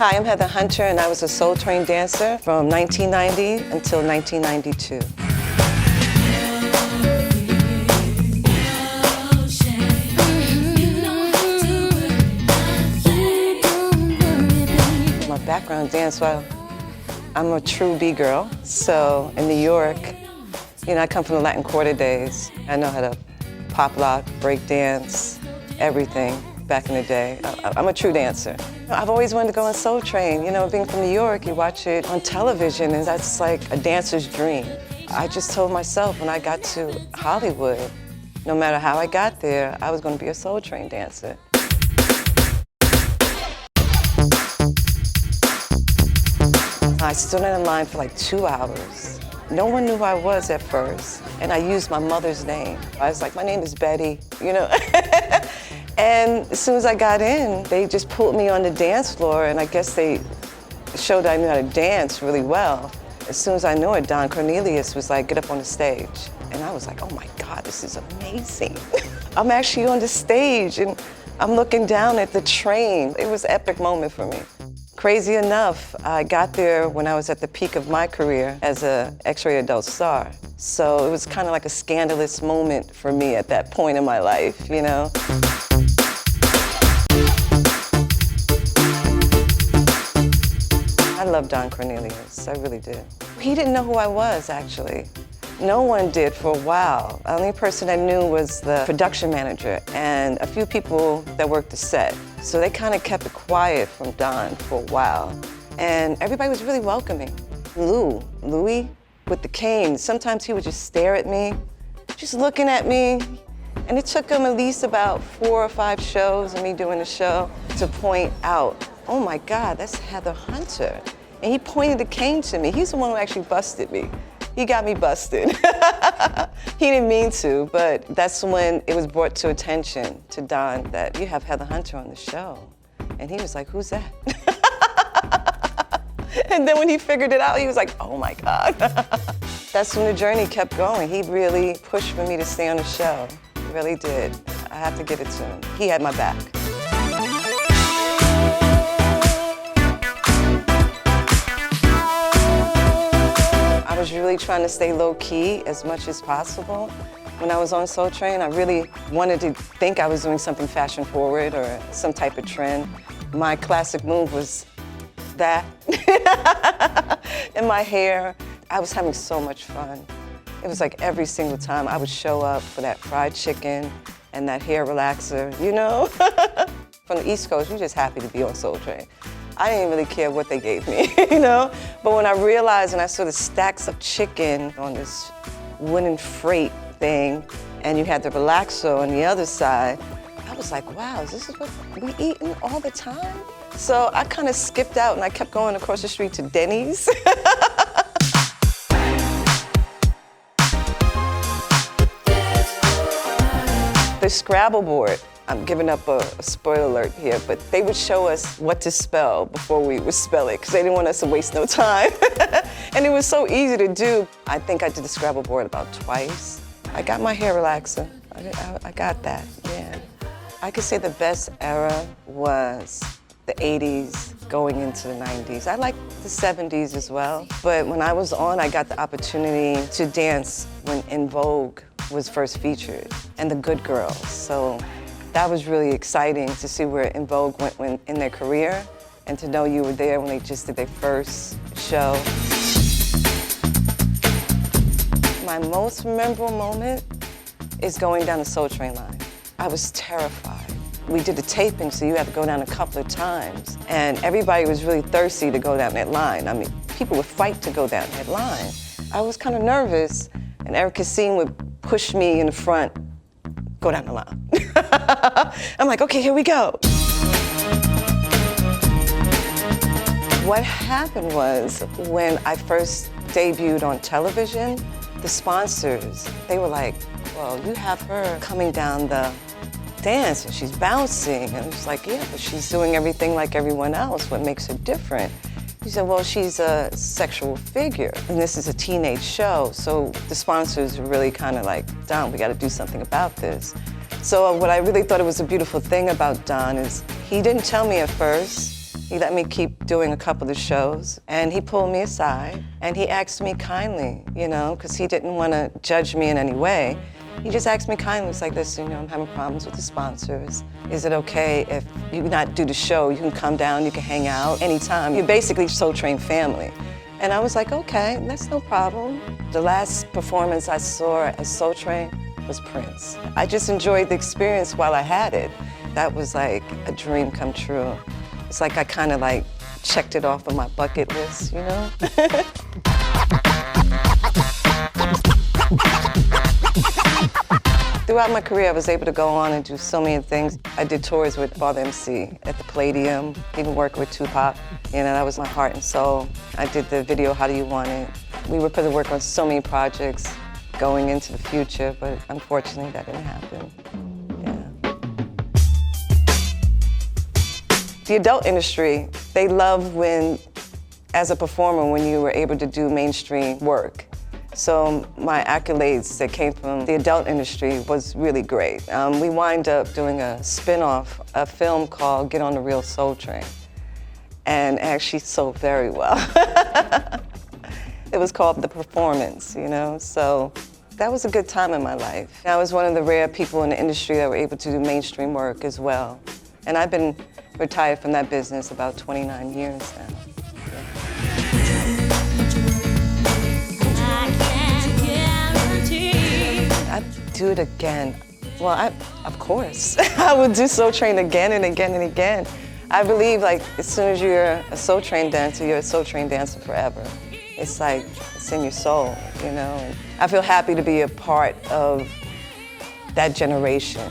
Hi, I'm Heather Hunter, and I was a Soul Train dancer from 1990 until 1992. My background dance, well, I'm a true B-girl, so in New York, you know, I come from the Latin Quarter days. I know how to pop lock, break dance, everything back in the day. I'm a true dancer. I've always wanted to go on Soul Train. You know, being from New York, you watch it on television, and that's like a dancer's dream. I just told myself when I got to Hollywood, no matter how I got there, I was going to be a Soul Train dancer. I stood in line for like 2 hours. No one knew who I was at first, and I used my mother's name. I was like, my name is Betty, you know? And as soon as I got in, they just pulled me on the dance floor, and I guess they showed I knew how to dance really well. As soon as I knew it, Don Cornelius was like, get up on the stage. And I was like, oh my God, this is amazing. I'm actually on the stage, and I'm looking down at the train. It was an epic moment for me. Crazy enough, I got there when I was at the peak of my career as an X-rated adult star. So it was kind of like a scandalous moment for me at that point in my life, you know? I love Don Cornelius, I really did. He didn't know who I was, actually. No one did for a while. The only person I knew was the production manager and a few people that worked the set. So they kind of kept it quiet from Don for a while. And everybody was really welcoming. Louis, with the cane, sometimes he would just stare at me, just looking at me. And it took him at least about 4 or 5 shows of me doing the show to point out, oh my God, that's Heather Hunter. And he pointed the cane to me. He's the one who actually busted me. He got me busted. He didn't mean to, but that's when it was brought to attention to Don that you have Heather Hunter on the show. And he was like, who's that? And then when he figured it out, he was like, oh my God. That's when the journey kept going. He really pushed for me to stay on the show. He really did. I have to give it to him. He had my back. I was really trying to stay low-key as much as possible. When I was on Soul Train, I really wanted to think I was doing something fashion-forward or some type of trend. My classic move was that. And my hair. I was having so much fun. It was like every single time I would show up for that fried chicken and that hair relaxer, you know? From the East Coast, you're just happy to be on Soul Train. I didn't really care what they gave me, you know? But when I realized and I saw the stacks of chicken on this wooden freight thing, and you had the relaxer on the other side, I was like, wow, this is what we eating all the time? So I kind of skipped out and I kept going across the street to Denny's. The Scrabble board. I'm giving up a spoiler alert here, but they would show us what to spell before we would spell it, because they didn't want us to waste no time. And it was so easy to do. I think I did the Scrabble board about twice. I got my hair relaxer. I got that, yeah. I could say the best era was the 80s going into the 90s. I liked the 70s as well, but when I was on, I got the opportunity to dance when En Vogue was first featured, and the Good Girls. So that was really exciting to see where En Vogue went in their career and to know you were there when they just did their first show. My most memorable moment is going down the Soul Train line. I was terrified. We did the taping, so you had to go down a couple of times, and everybody was really thirsty to go down that line. I mean, people would fight to go down that line. I was kind of nervous, and Eric Cassine would push me in the front, go down the line. I'm like, okay, here we go. What happened was, when I first debuted on television, the sponsors, they were like, well, you have her coming down the dance and she's bouncing. And I was like, yeah, but she's doing everything like everyone else. What makes her different? He said, well, she's a sexual figure, and this is a teenage show, so the sponsors were really kind of like, Don, we got to do something about this. So what I really thought it was a beautiful thing about Don is he didn't tell me at first. He let me keep doing a couple of shows, and he pulled me aside, and he asked me kindly, you know, because he didn't want to judge me in any way. He just asked me kindly, it's like, listen, you know, I'm having problems with the sponsors. Is it okay if you not do the show? You can come down, you can hang out anytime. You're basically SOULTRAIN family. And I was like, okay, that's no problem. The last performance I saw at SOULTRAIN was Prince. I just enjoyed the experience while I had it. That was like a dream come true. It's like I kind of like checked it off of my bucket list, you know? Throughout my career, I was able to go on and do so many things. I did tours with Father MC at the Palladium, even worked with Tupac. You know, that was my heart and soul. I did the video, How Do You Want It? We were put to work on so many projects going into the future, but unfortunately that didn't happen. The adult industry, they love when, as a performer, when you were able to do mainstream work. So my accolades that came from the adult industry was really great. We wind up doing a spin-off, a film called Get on the Real Soul Train, and actually sold very well. It was called The Performance, you know, so that was a good time in my life. I was one of the rare people in the industry that were able to do mainstream work as well. And I've been retired from that business about 29 years now. I'd do it again. Well, of course. I would do SOULTRAIN again and again and again. I believe, like, as soon as you're a SOULTRAIN dancer, you're a SOULTRAIN dancer forever. It's like, it's in your soul, you know? And I feel happy to be a part of that generation.